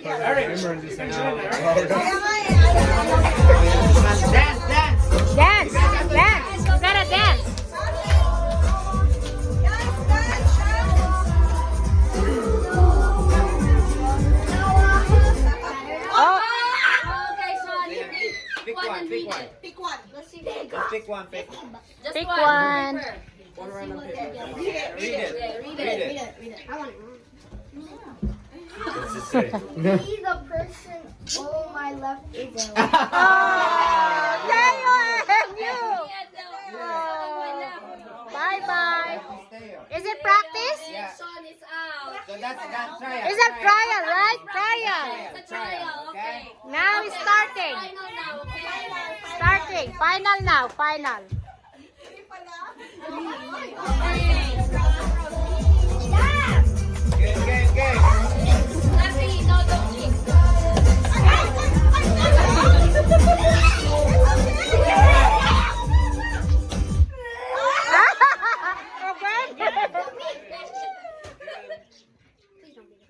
Dance, Dance! Dance! You gotta dance! Oh! Okay, Sean. Pick one, pick one. Pick one. Let's see. Pick one, pick. Just Pick one. Read it. Read it. I want it. What's it say? Be the person. Oh, my left is a Oh! Tayo and you! Bye-bye. Is it practice? Yeah. Sean is out. So that's trial. Is it trial, right? Trial. It's a trial, okay. Now it's starting. Final now, okay? Starting. Final now. Final. Game. Lefty, no, don't kick.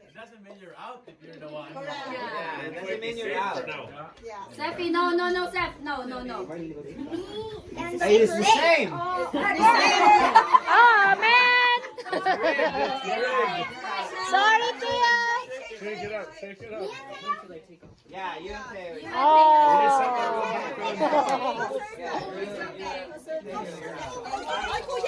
It doesn't mean you're out if you're the one. Yeah, it doesn't mean you're out. Seppi, no, Sep. No. It's the same. Oh, man! Sorry, Tia. Shake it up, shake it up. Yeah, you and Taylor. Oh. Yeah.